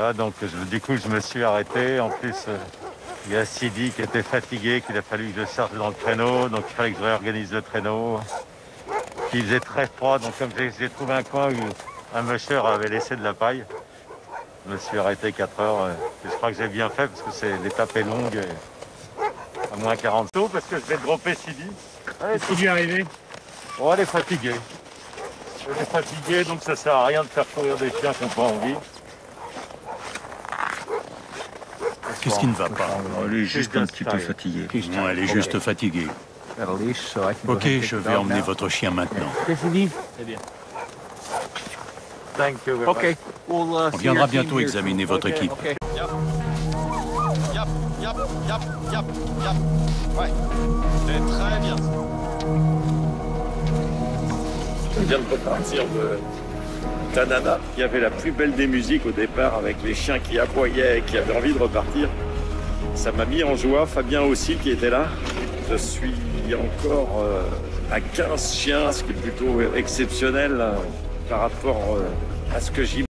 Voilà, donc du coup, je me suis arrêté. En plus, il y a Sidi qui était fatigué, qu'il a fallu que je sorte dans le traîneau. Donc, il fallait que je réorganise le traîneau. Il faisait très froid, donc comme j'ai trouvé un coin où un musher avait laissé de la paille, je me suis arrêté 4 heures. Je crois que j'ai bien fait parce que l'étape est longue. À moins 40 taux parce que je vais dropper Sidi. Qu'est-ce qui lui est arrivé? Oh, elle est fatiguée. Elle est fatiguée, donc ça sert à rien de faire courir des chiens qui n'ont pas envie. Qu'est-ce qui ne va pas? Elle est juste un petit peu fatiguée. Non, elle est juste fatiguée. Ok, je vais emmener votre chien maintenant. C'est bien. Thank you very much. Ok. On viendra bientôt examiner votre équipe. Ouais, c'est très bien. Je viens de repartir de Tanana. Il y avait la plus belle des musiques au départ avec les chiens qui aboyaient, qui avaient envie de repartir. Ça m'a mis en joie. Fabien aussi qui était là. Je suis encore à 15 chiens, ce qui est plutôt exceptionnel par rapport à ce que j'y...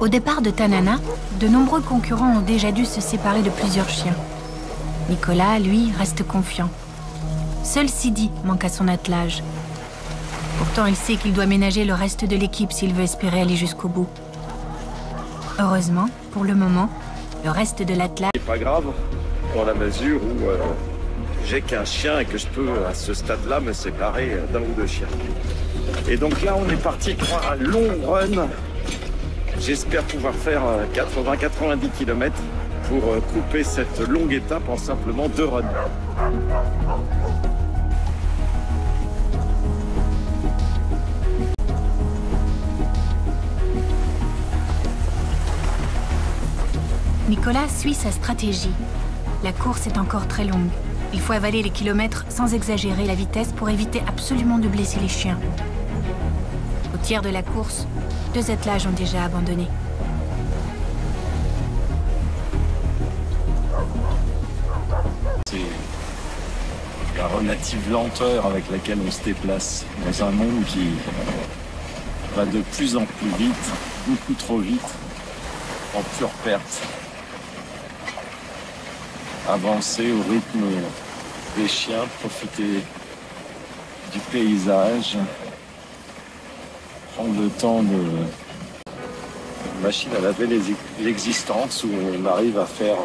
Au départ de Tanana, de nombreux concurrents ont déjà dû se séparer de plusieurs chiens. Nicolas, lui, reste confiant. Seul Sidi manque à son attelage. Pourtant, il sait qu'il doit ménager le reste de l'équipe s'il veut espérer aller jusqu'au bout. Heureusement, pour le moment, le reste de l'attelage... C'est pas grave, dans la mesure où j'ai qu'un chien et que je peux, à ce stade-là, me séparer d'un ou deux chiens. Et donc là, on est parti pour un long run. J'espère pouvoir faire 80-90 km pour couper cette longue étape en simplement 2 runs. Nicolas suit sa stratégie. La course est encore très longue. Il faut avaler les kilomètres sans exagérer la vitesse pour éviter absolument de blesser les chiens. Au tiers de la course, 2 attelages ont déjà abandonné. C'est la relative lenteur avec laquelle on se déplace dans un monde qui va de plus en plus vite, beaucoup trop vite, en pure perte. Avancer au rythme des chiens, profiter du paysage, prendre le temps de machine à laver l'existence où on arrive à faire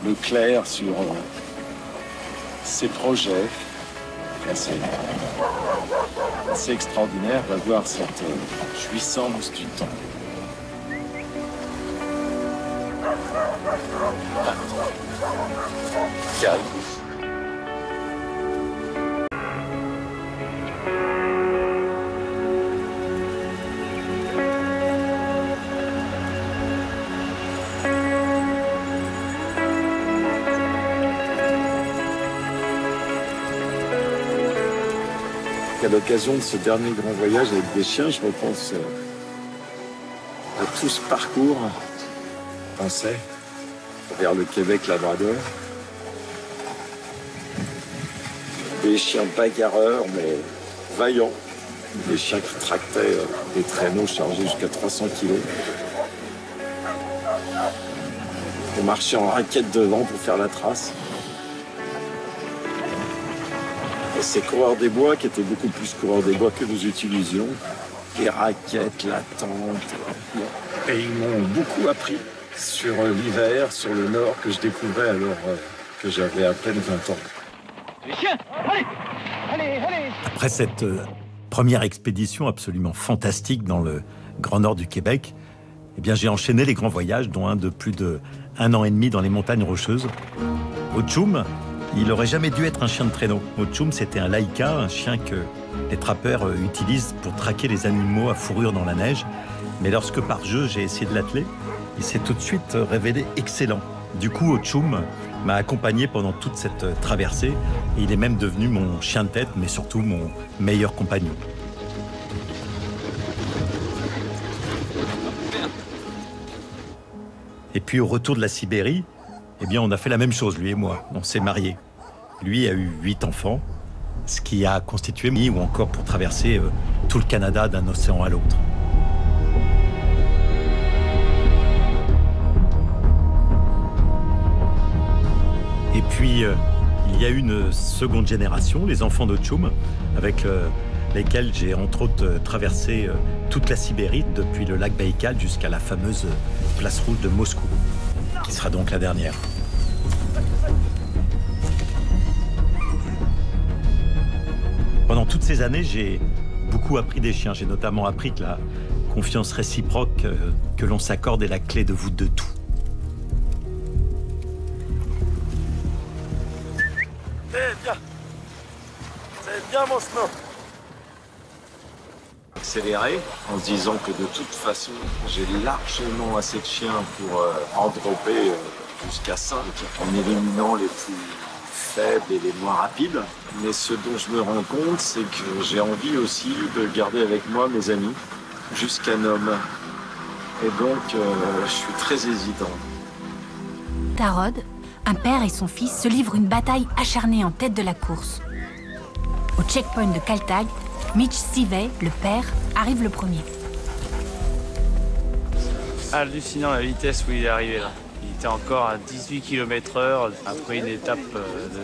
le clair sur ses projets. C'est extraordinaire d'avoir cette jouissance du temps. Calme. À l'occasion de ce dernier grand voyage avec des chiens, je repense à tout ce parcours français vers le Québec-Labrador. Des chiens bagarreurs, mais vaillants. Des chiens qui tractaient des traîneaux chargés jusqu'à 300 kg. On marchait en raquette devant pour faire la trace. Et ces coureurs des bois, qui étaient beaucoup plus coureurs des bois que nous utilisions, les raquettes, la tente, et ils m'ont beaucoup appris sur l'hiver, sur le nord, que je découvrais alors que j'avais à peine 20 ans. Les chiens, allez. Après cette première expédition absolument fantastique dans le grand nord du Québec, eh bien, j'ai enchaîné les grands voyages, dont un de plus d'1 an et demi dans les montagnes rocheuses. Au-Tchoum, il n'aurait jamais dû être un chien de traîneau. Au-Tchoum, c'était un laïka, un chien que les trappeurs utilisent pour traquer les animaux à fourrure dans la neige. Mais lorsque par jeu, j'ai essayé de l'atteler, il s'est tout de suite révélé excellent. Du coup, Au-Tchoum m'a accompagné pendant toute cette traversée et il est même devenu mon chien de tête, mais surtout mon meilleur compagnon. Et puis au retour de la Sibérie, eh bien, on a fait la même chose, lui et moi. On s'est mariés. Lui a eu 8 enfants. ce qui a constitué, ou encore pour traverser tout le Canada d'un océan à l'autre. Et puis, il y a une seconde génération, les enfants de Tchoum, avec lesquels j'ai entre autres traversé toute la Sibérie, depuis le lac Baïkal jusqu'à la fameuse place rouge de Moscou, qui sera donc la dernière. Pendant toutes ces années, j'ai beaucoup appris des chiens. J'ai notamment appris que la confiance réciproque que l'on s'accorde est la clé de voûte de tout. C'est bien mon snow. Accélérer en se disant que de toute façon j'ai largement assez de chiens pour en dropper jusqu'à 5 en éliminant les plus faibles et les moins rapides. Mais ce dont je me rends compte, c'est que j'ai envie aussi de garder avec moi mes amis jusqu'à Nome. Et donc je suis très hésitant. Tarod, un père et son fils se livrent une bataille acharnée en tête de la course. Au checkpoint de Kaltag, Mitch Sivey, le père, arrive le premier. Hallucinant la vitesse où il est arrivé là. Il était encore à 18 km/h après une étape de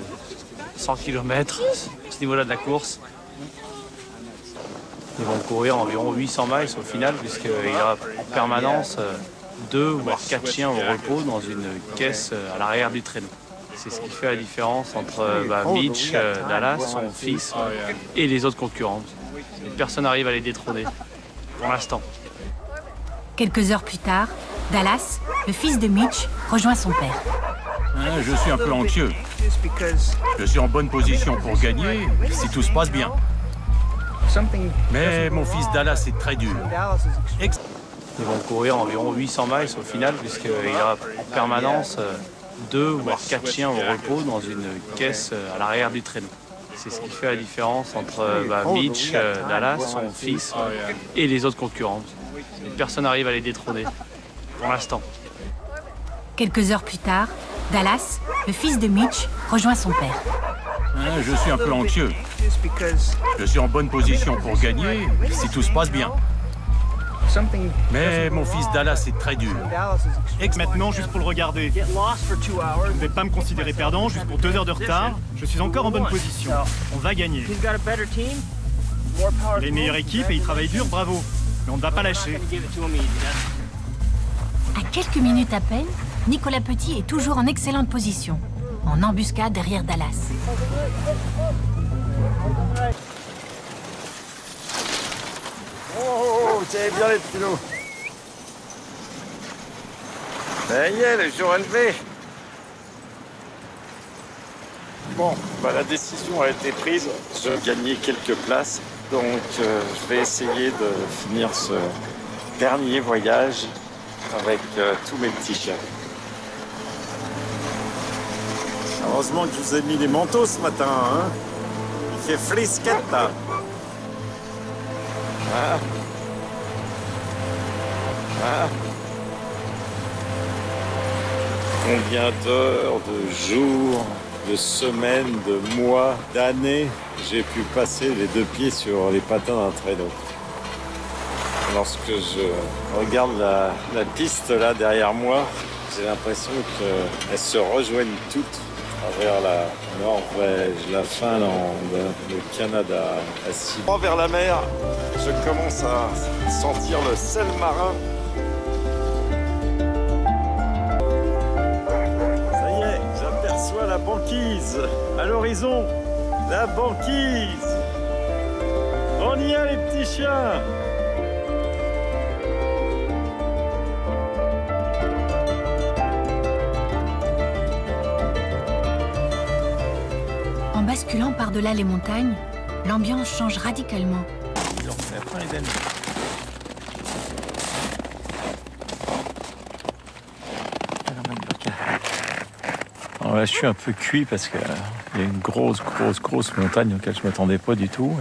100 km à ce niveau-là de la course. Ils vont courir environ 800 miles au final, puisqu'il y a en permanence 2 voire 4 chiens au repos dans une caisse à l'arrière du traîneau. C'est ce qui fait la différence entre Mitch, Dallas, son fils, et les autres concurrents. Et personne n'arrive à les détrôner, pour l'instant. Quelques heures plus tard, Dallas, le fils de Mitch, rejoint son père. Je suis un peu anxieux. Je suis en bonne position pour gagner si tout se passe bien. Mais mon fils Dallas est très dur. Ils vont courir environ 800 miles au final, puisqu'il y a en permanence 2 voire 4 chiens au repos dans une caisse à l'arrière du traîneau. C'est ce qui fait la différence entre Mitch, Dallas, son fils, et les autres concurrents. Et personne n'arrive à les détrôner, pour l'instant. Quelques heures plus tard, Dallas, le fils de Mitch, rejoint son père. Je suis un peu anxieux. Je suis en bonne position pour gagner si tout se passe bien. Mais mon fils Dallas est très dur. Maintenant, juste pour le regarder. Je ne vais pas me considérer perdant, juste pour 2 heures de retard. Je suis encore en bonne position. On va gagner. Les meilleures équipes et ils travaillent dur, bravo. Mais on ne va pas lâcher. À quelques minutes à peine, Nicolas Petit est toujours en excellente position, en embuscade derrière Dallas. Oh, tiens bien les petits loups. Ça y est, le jour est levé. Bon, la décision a été prise. Je vais gagner quelques places. Donc, je vais essayer de finir ce dernier voyage avec tous mes petits chiens. Heureusement que je vous ai mis des manteaux ce matin, hein. Il fait frisquette, là. Ah. Ah. Combien d'heures, de jours, de semaines, de mois, d'années j'ai pu passer les 2 pieds sur les patins d'un traîneau. Lorsque je regarde la piste là derrière moi, j'ai l'impression qu'elles se rejoignent toutes à travers la Norvège, la Finlande, le Canada, la Sibérie. Vers la mer, je commence à sentir le sel marin. Ça y est, j'aperçois la banquise à l'horizon. La banquise. On y est les petits chiens. En basculant par-delà les montagnes, l'ambiance change radicalement. Ils ont fait plein les amis. Alors là, je suis un peu cuit parce qu'il y a une grosse montagne auquel je ne m'attendais pas du tout.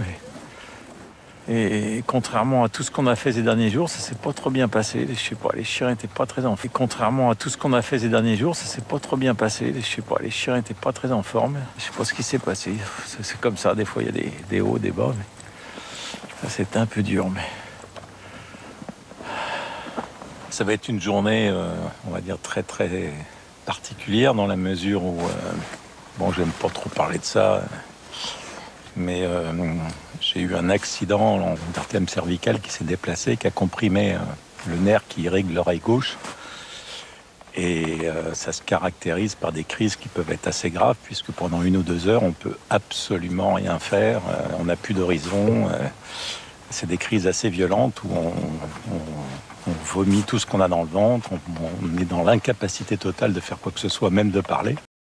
Et contrairement à tout ce qu'on a fait ces derniers jours, ça s'est pas trop bien passé. Je sais pas, les chiens étaient pas très en forme. Et contrairement à tout ce qu'on a fait ces derniers jours, ça s'est pas trop bien passé. Je sais pas, les chiens étaient pas très en forme. Je sais pas ce qui s'est passé. C'est comme ça, des fois il y a des hauts, des bas. Mais ça c'était un peu dur. Mais ça va être une journée, on va dire, très très particulière dans la mesure où, bon, j'aime pas trop parler de ça, mais j'ai eu un accident d'artère cervicale qui s'est déplacé, qui a comprimé le nerf qui irrigue l'oreille gauche. Et ça se caractérise par des crises qui peuvent être assez graves, puisque pendant 1 ou 2 heures, on peut absolument rien faire, on n'a plus d'horizon. C'est des crises assez violentes où on vomit tout ce qu'on a dans le ventre, on est dans l'incapacité totale de faire quoi que ce soit, même de parler.